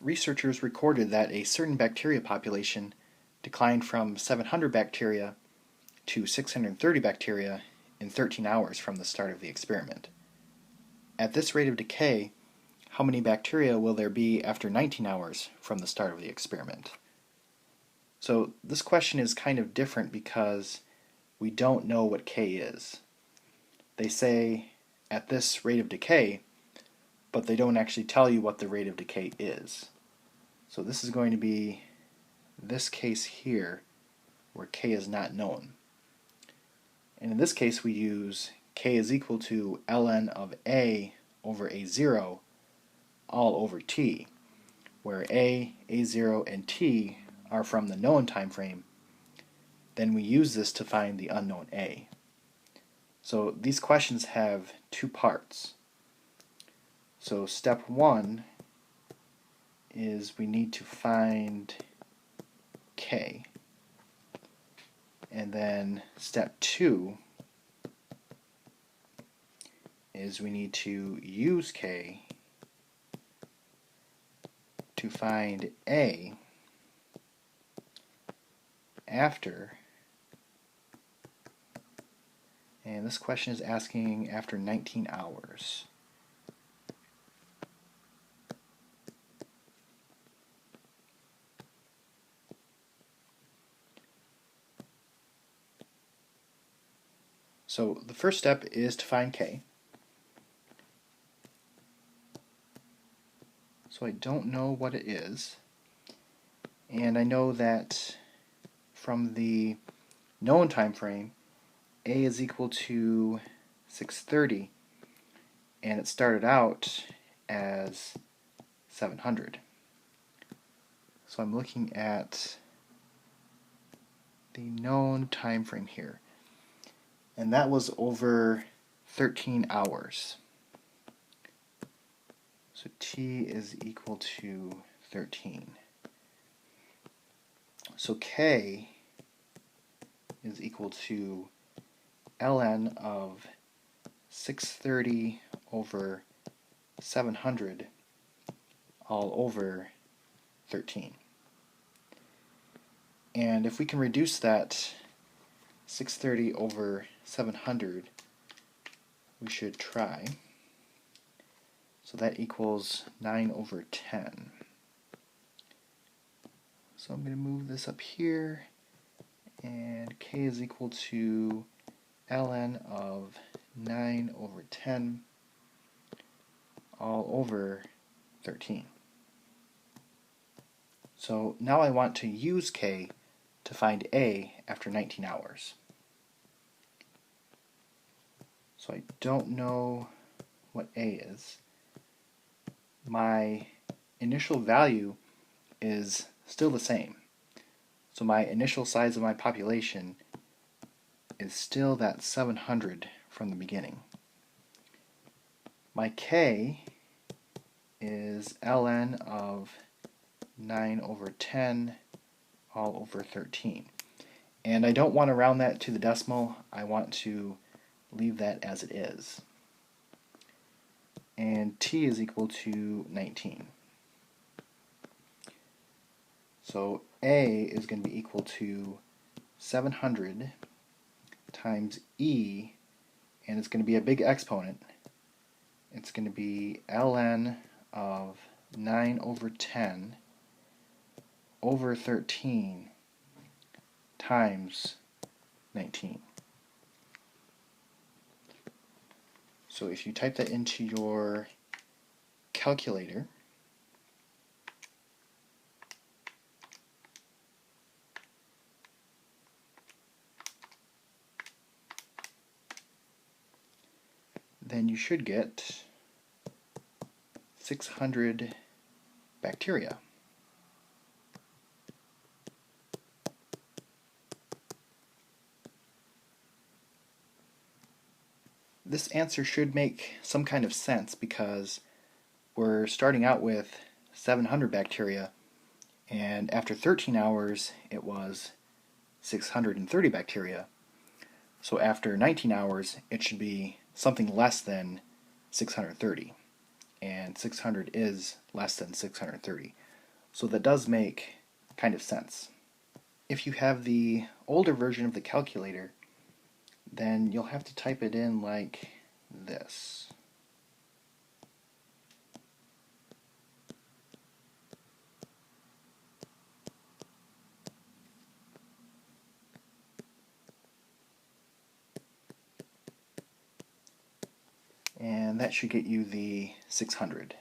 researchers recorded that a certain bacteria population declined from 700 bacteria to 630 bacteria in 13 hours from the start of the experiment. At this rate of decay, how many bacteria will there be after 19 hours from the start of the experiment? So this question is kind of different because we don't know what K is. They say at this rate of decay, but they don't actually tell you what the rate of decay is. So this is going to be this case here where K is not known. And in this case we use K is equal to ln of A over A0 all over T, where A, A0, and T are from the known time frame. Then we use this to find the unknown A. So these questions have two parts. So step one is we need to find K. And then step two is we need to use K to find A after, and this question is asking after 19 hours. So the first step is to find K. So I don't know what it is, and I know that from the known time frame, A is equal to 630, and it started out as 700. So I'm looking at the known time frame here, and that was over 13 hours. So T is equal to 13. So K is equal to ln of 630 over 700 all over 13. And if we can reduce that 630 over 700, we should try. So that equals 9 over 10. So I'm going to move this up here, and K is equal to ln of 9 over 10 all over 13. So now I want to use K to find A after 19 hours. So I don't know what A is. My initial value is still the same. So my initial size of my population is still that 700 from the beginning. My K is ln of 9 over 10 all over 13. And I don't want to round that to the decimal. I want to leave that as it is. And T is equal to 19. So A is going to be equal to 700 times E, and it's going to be a big exponent. It's going to be ln of 9 over 10 over 13 times 19. So if you type that into your calculator, then you should get 600 bacteria. This answer should make some kind of sense because we're starting out with 700 bacteria, and after 13 hours it was 630 bacteria. So after 19 hours it should be something less than 630, and 600 is less than 630. So that does make kind of sense. If you have the older version of the calculator, then you'll have to type it in like this. And that should get you the 600.